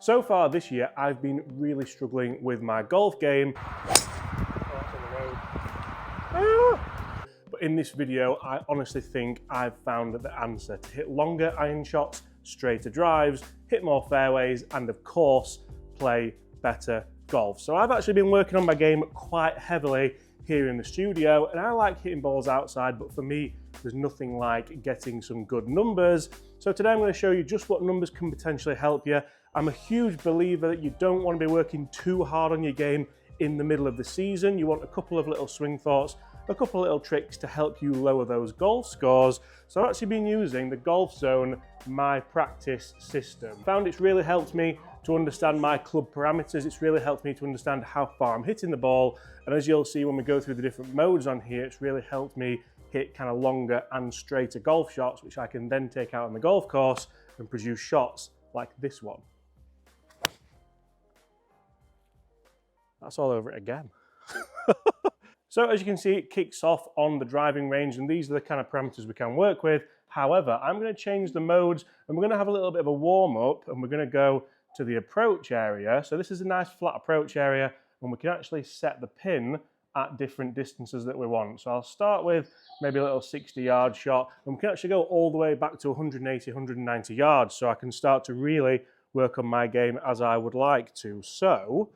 So far this year, I've been really struggling with my golf game. But in this video, I honestly think I've found the answer to hit longer iron shots, straighter drives, hit more fairways, and of course, play better golf. So I've actually been working on my game quite heavily here in the studio, and I like hitting balls outside, but for me, there's nothing like getting some good numbers. So today I'm going to show you just what numbers can potentially help you. I'm a huge believer that you don't want to be working too hard on your game in the middle of the season. You want a couple of little swing thoughts, a couple of little tricks to help you lower those golf scores. So I've actually been using the Golf Zone My Practice system. Found it's really helped me to understand my club parameters. It's really helped me to understand how far I'm hitting the ball. And as you'll see when we go through the different modes on here, it's really helped me hit kind of longer and straighter golf shots, which I can then take out on the golf course and produce shots like this one. That's all over it again. So as you can see, it kicks off on the driving range, and these are the kind of parameters we can work with. However, I'm going to change the modes, and we're going to have a little bit of a warm-up, and we're going to go to the approach area. So this is a nice flat approach area, and we can actually set the pin at different distances that we want. So I'll start with maybe a little 60-yard shot, and we can actually go all the way back to 180, 190 yards, so I can start to really work on my game as I would like to. So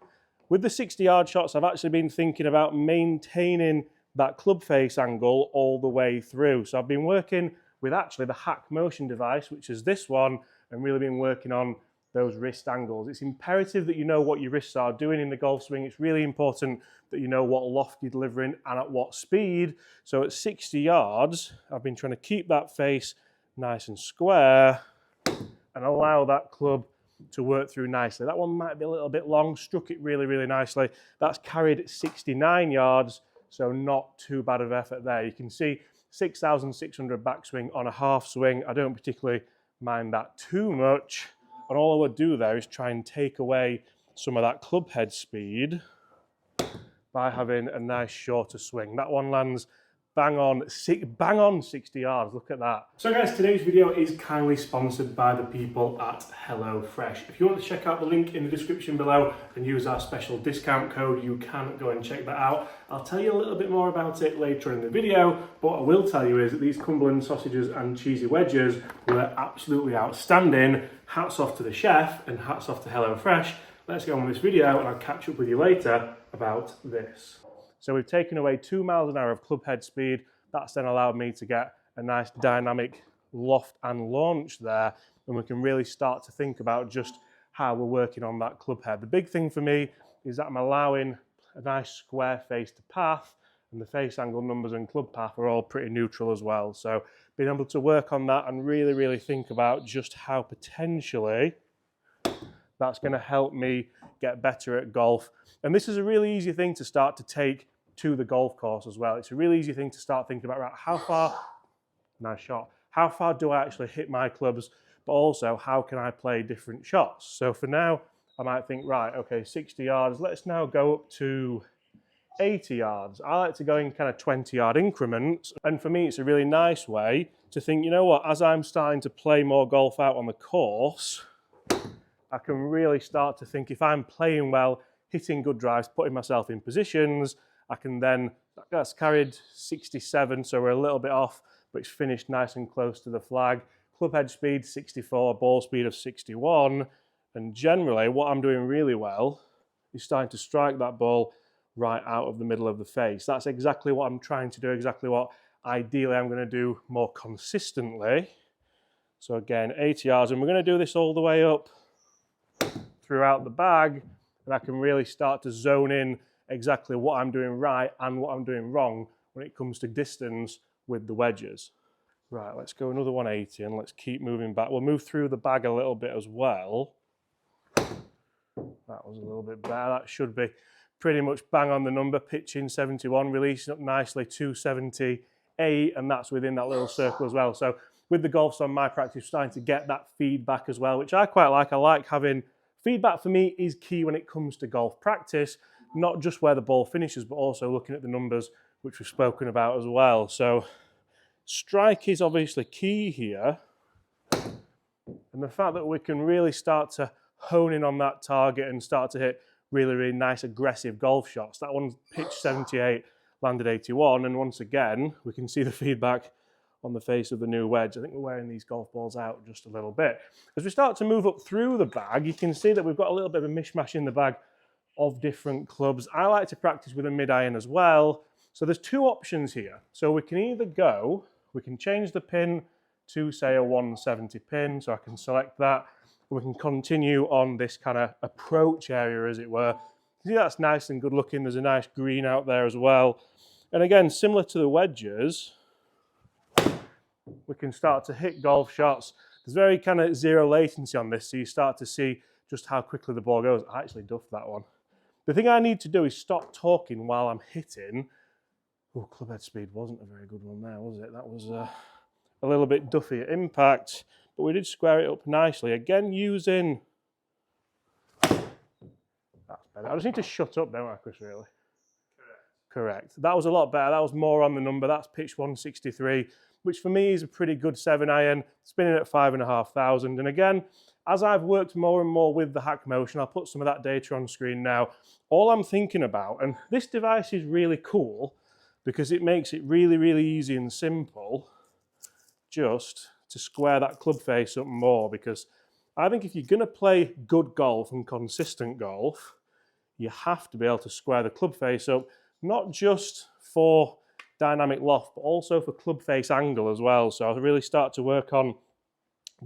with the 60-yard shots, I've actually been thinking about maintaining that club face angle all the way through. So I've been working with actually the Hack motion device, which is this one, and really been working on those wrist angles. It's imperative that you know what your wrists are doing in the golf swing. It's really important that you know what loft you're delivering and at what speed. So at 60 yards, I've been trying to keep that face nice and square and allow that club to work through nicely. That one might be a little bit long, struck it really, really nicely. That's carried at 69 yards, so not too bad of effort there. You can see 6,600 backswing on a half swing. I don't particularly mind that too much. And all I would do there is try and take away some of that club head speed by having a nice shorter swing. That one lands bang on 60 yards, look at that. So guys, today's video is kindly sponsored by the people at HelloFresh. If you want to check out the link in the description below and use our special discount code, you can go and check that out. I'll tell you a little bit more about it later in the video, but what I will tell you is that these Cumberland sausages and cheesy wedges were absolutely outstanding. Hats off to the chef and hats off to HelloFresh. Let's get on with this video and I'll catch up with you later about this. So we've taken away 2 miles an hour of club head speed. That's then allowed me to get a nice dynamic loft and launch there. And we can really start to think about just how we're working on that club head. The big thing for me is that I'm allowing a nice square face to path, and the face angle numbers and club path are all pretty neutral as well. So being able to work on that and really, really think about just how potentially that's going to help me get better at golf. And this is a really easy thing to start to take to the golf course as well. It's a really easy thing to start thinking about, right, how far, nice shot, how far do I actually hit my clubs, but also how can I play different shots? So for now, I might think, right, okay, 60 yards, let's now go up to 80 yards. I like to go in kind of 20-yard increments. And for me, it's a really nice way to think, you know what, as I'm starting to play more golf out on the course, I can really start to think if I'm playing well, hitting good drives, putting myself in positions, I can then, that's carried 67, so we're a little bit off, but it's finished nice and close to the flag. Club head speed 64, ball speed of 61, and generally what I'm doing really well is starting to strike that ball right out of the middle of the face. That's exactly what I'm trying to do, exactly what ideally I'm going to do more consistently. So again, 80 yards, and we're going to do this all the way up throughout the bag, and I can really start to zone in exactly what I'm doing right and what I'm doing wrong when it comes to distance with the wedges. Right, let's go another 180 and let's keep moving back. We'll move through the bag a little bit as well. That was a little bit better. That should be pretty much bang on the number. Pitching 71, releasing up nicely 278, and that's within that little circle as well. So with the Golf Zone My Practice, starting to get that feedback as well, which I quite like. I like having feedback. For me is key when it comes to golf practice, not just where the ball finishes, but also looking at the numbers, which we've spoken about as well. So strike is obviously key here. And the fact that we can really start to hone in on that target and start to hit really, really nice aggressive golf shots. That one pitched 78, landed 81, and once again, we can see the feedback on the face of the new wedge. I think we're wearing these golf balls out just a little bit. As we start to move up through the bag, you can see that we've got a little bit of a mishmash in the bag of different clubs. I like to practice with a mid-iron as well. So there's two options here. So we can either go, we can change the pin to say a 170 pin, so I can select that. We can continue on this kind of approach area, as it were. You see, that's nice and good looking. There's a nice green out there as well. And again, similar to the wedges, we can start to hit golf shots. There's very kind of zero latency on this, so you start to see just how quickly the ball goes. I actually duffed that one. The thing I need to do is stop talking while I'm hitting. Oh, club head speed wasn't a very good one there, was it? That was a little bit duffy at impact, but we did square it up nicely. Again, using... That's better. I just need to shut up, don't I, Chris, really? Correct. That was a lot better. That was more on the number. That's pitch 163, which for me is a pretty good 7-iron, spinning at 5,500. And again, as I've worked more and more with the hack motion, I'll put some of that data on screen now. All I'm thinking about, and this device is really cool because it makes it really, really easy and simple just to square that club face up more, because I think if you're going to play good golf and consistent golf, you have to be able to square the club face up, not just for dynamic loft, but also for club face angle as well. So I'll really start to work on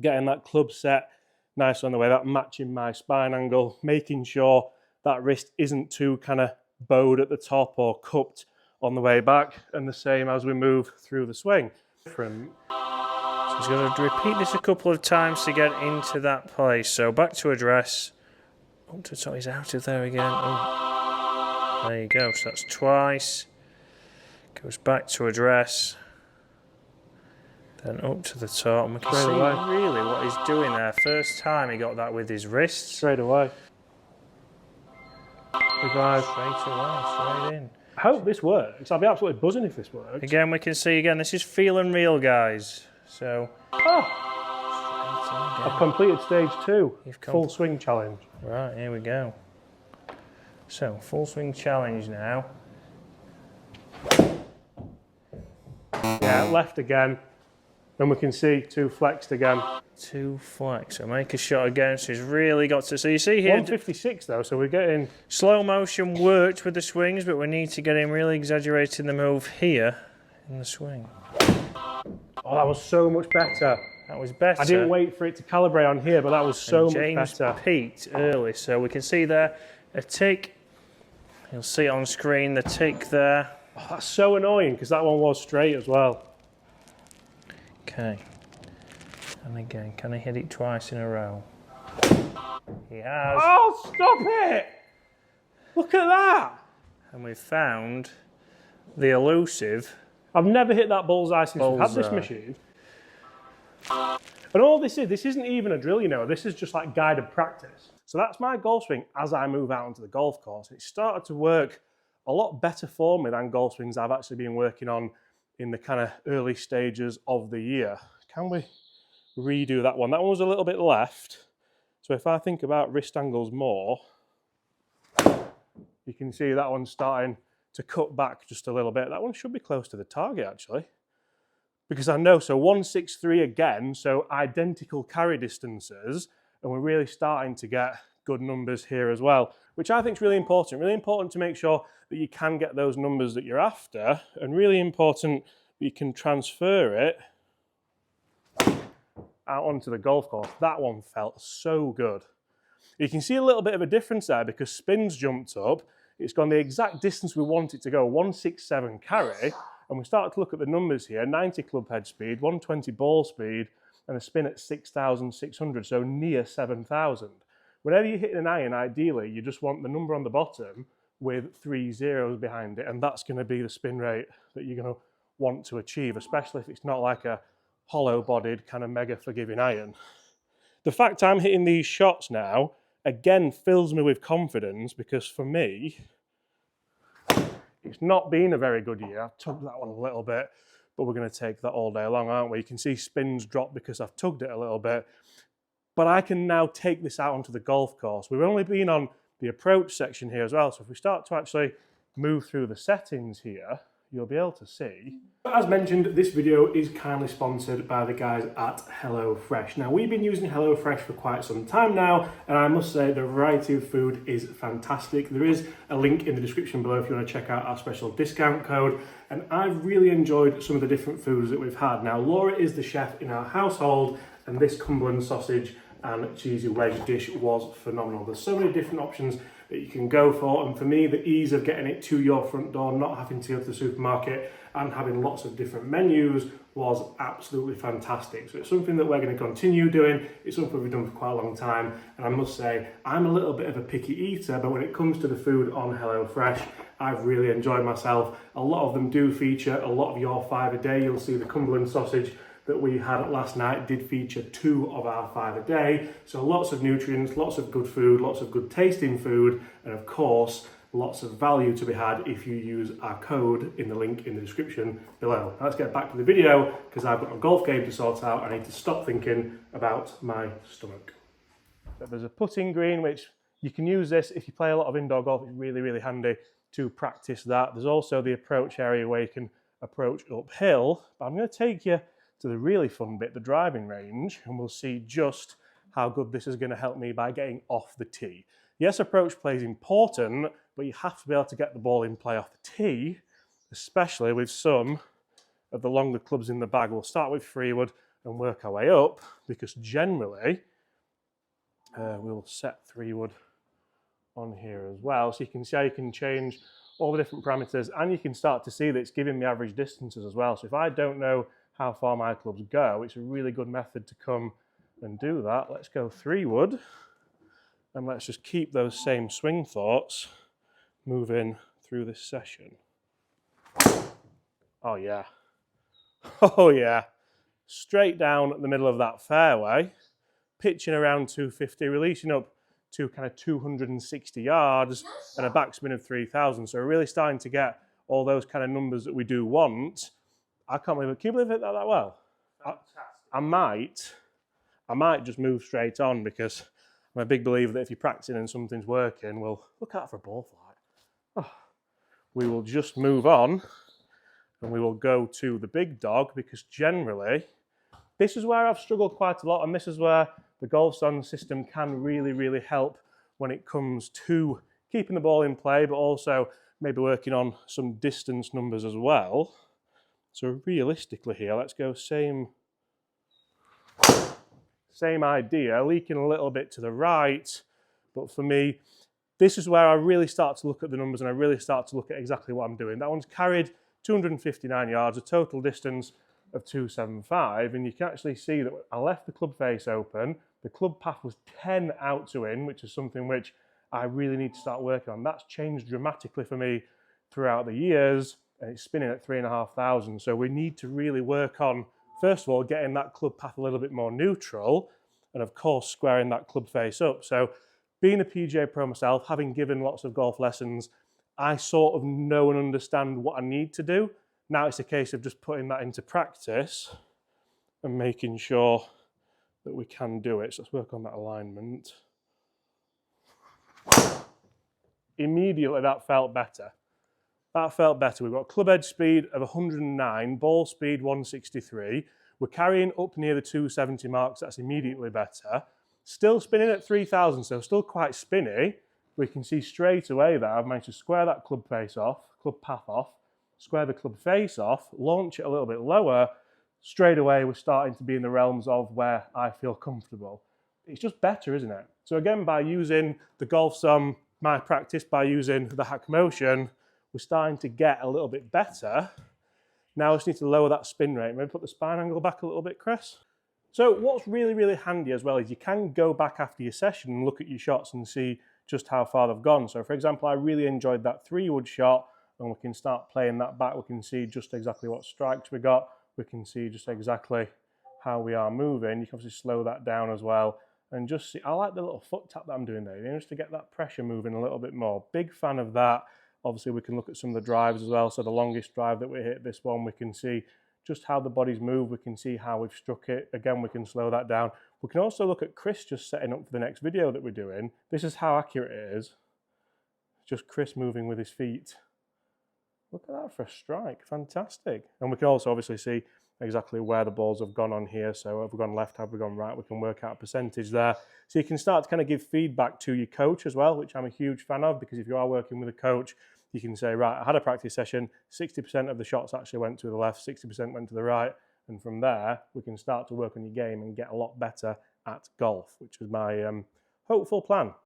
getting that club set nice on the way, that matching my spine angle, making sure that wrist isn't too kind of bowed at the top or cupped on the way back, and the same as we move through the swing. So he's going to repeat this a couple of times to get into that place. So back to address. Up to the top, he's out of there again. Oh. There you go, so that's twice. Goes back to address. Then up to the top. And we can see really what he's doing there. First time he got that with his wrists. Straight away. Straight away, straight in. I hope this works. I'll be absolutely buzzing if this works. Again, we can see again, this is feel and real, guys. So, I've completed stage 2, full swing challenge. Right, here we go. So, full swing challenge now. Yeah, left again. Then we can see 2 flexed again. 2 flex. So make a shot again. So he's really got to. So you see here. 156 though, so we're getting. Slow motion worked with the swings, but we need to get him really exaggerating the move here in the swing. Oh, that was so much better. That was better. I didn't wait for it to calibrate on here, but that was so much better. James peaked early, so we can see there a tick. You'll see it on screen, the tick there. Oh, that's so annoying because that one was straight as well. Okay. And again, can he hit it twice in a row? He has. Oh, stop it! Look at that! And we've found the elusive. I've never hit that bullseye since we've had this machine. And all this isn't even a drill, you know, this is just like guided practice. So that's my golf swing as I move out onto the golf course. It started to work a lot better for me than golf swings I've actually been working on in the kind of early stages of the year. Can we redo that one? That one was a little bit left. So if I think about wrist angles more, you can see that one's starting to cut back just a little bit. That one should be close to the target actually. Because I know, so 163 again, so identical carry distances, and we're really starting to get good numbers here as well, which I think is really important to make sure that you can get those numbers that you're after, and really important that you can transfer it out onto the golf course. That one felt so good. You can see a little bit of a difference there because spin's jumped up. It's gone the exact distance we want it to go, 167 carry, and we start to look at the numbers here, 90 club head speed, 120 ball speed, and a spin at 6,600, so near 7,000. Whenever you're hitting an iron, ideally, you just want the number on the bottom with 3 zeros behind it, and that's going to be the spin rate that you're going to want to achieve, especially if it's not like a hollow-bodied kind of mega forgiving iron. The fact I'm hitting these shots now, again, fills me with confidence because for me, it's not been a very good year. I've tugged that one a little bit, but we're going to take that all day long, aren't we? You can see spins drop because I've tugged it a little bit. but I can now take this out onto the golf course. We've only been on the approach section here as well, so if we start to actually move through the settings here, you'll be able to see. As mentioned, this video is kindly sponsored by the guys at HelloFresh. Now, we've been using HelloFresh for quite some time now, and I must say the variety of food is fantastic. There is a link in the description below if you want to check out our special discount code, and I've really enjoyed some of the different foods that we've had. Now, Laura is the chef in our household, and this Cumberland sausage and cheesy wedge dish was phenomenal. There's so many different options that you can go for, and for me, the ease of getting it to your front door, not having to go to the supermarket and having lots of different menus was absolutely fantastic. So it's something that we're going to continue doing. It's something we've done for quite a long time, and I must say I'm a little bit of a picky eater, but when it comes to the food on HelloFresh, I've really enjoyed myself. A lot of them do feature a lot of your 5 a day. You'll see the Cumberland sausage that we had last night did feature 2 of our 5 a day. So lots of nutrients, lots of good food, lots of good tasting food, and of course, lots of value to be had if you use our code in the link in the description below. Now let's get back to the video because I've got a golf game to sort out. I need to stop thinking about my stomach. But there's a putting green, which you can use this if you play a lot of indoor golf. It's really, really handy to practice that. There's also the approach area where you can approach uphill. But I'm going to take you to the really fun bit, the driving range, and we'll see just how good this is going to help me by getting off the tee. Yes, approach play is important, but you have to be able to get the ball in play off the tee, especially with some of the longer clubs in the bag. We'll start with 3-wood and work our way up, because generally we'll set 3-wood on here as well. So you can see how you can change all the different parameters, and you can start to see that it's giving me average distances as well. So if I don't know how far my clubs go, it's a really good method to come and do that. Let's go 3-wood, and let's just keep those same swing thoughts moving through this session. Oh yeah, oh yeah. Straight down the middle of that fairway, pitching around 250, releasing up to kind of 260 yards and a backspin of 3,000. So we're really starting to get all those kind of numbers that we do want. I can't believe it. Can you believe it that well? I might just move straight on, because I'm a big believer that if you're practicing and something's working, well, look out for a ball flight. Oh, we will just move on, and we will go to the big dog, because generally, this is where I've struggled quite a lot, and this is where the GolfSon system can really, really help when it comes to keeping the ball in play, but also maybe working on some distance numbers as well. So realistically here, let's go same idea, leaking a little bit to the right. But for me, this is where I really start to look at the numbers, and I really start to look at exactly what I'm doing. That one's carried 259 yards, a total distance of 275. And you can actually see that I left the club face open. The club path was 10 out to in, which is something which I really need to start working on. That's changed dramatically for me throughout the years, and it's spinning at 3,500. So we need to really work on, first of all, getting that club path a little bit more neutral, and of course, squaring that club face up. So being a PGA Pro myself, having given lots of golf lessons, I sort of know and understand what I need to do. Now it's a case of just putting that into practice and making sure that we can do it. So let's work on that alignment. Immediately that felt better. That felt better. We've got club edge speed of 109, ball speed 163. We're carrying up near the 270 marks. That's immediately better. Still spinning at 3,000, so still quite spinny. We can see straight away that I've managed to square that club face off, club path off, square the club face off, launch it a little bit lower. Straight away, we're starting to be in the realms of where I feel comfortable. It's just better, isn't it? So again, by using the GolfSon, my practice, by using the hack motion, we're starting to get a little bit better. Now I just need to lower that spin rate. Maybe put the spine angle back a little bit, Chris. So what's really, really handy as well is you can go back after your session and look at your shots and see just how far they've gone. So for example, I really enjoyed that 3-wood shot, and we can start playing that back. We can see just exactly what strikes we got. We can see just exactly how we are moving. You can obviously slow that down as well. And just see, I like the little foot tap that I'm doing there, just to get that pressure moving a little bit more. Big fan of that. Obviously, we can look at some of the drives as well. So the longest drive that we hit, this one, we can see just how the bodies move. We can see how we've struck it. Again, we can slow that down. We can also look at Chris just setting up for the next video that we're doing. This is how accurate it is. Just Chris moving with his feet. Look at that for a strike, fantastic. And we can also obviously see exactly where the balls have gone on here. So have we gone left, have we gone right? We can work out a percentage there. So you can start to kind of give feedback to your coach as well, which I'm a huge fan of, because if you are working with a coach, you can say, right, I had a practice session, 60% of the shots actually went to the left, 60% went to the right. And from there, we can start to work on your game and get a lot better at golf, which is my hopeful plan.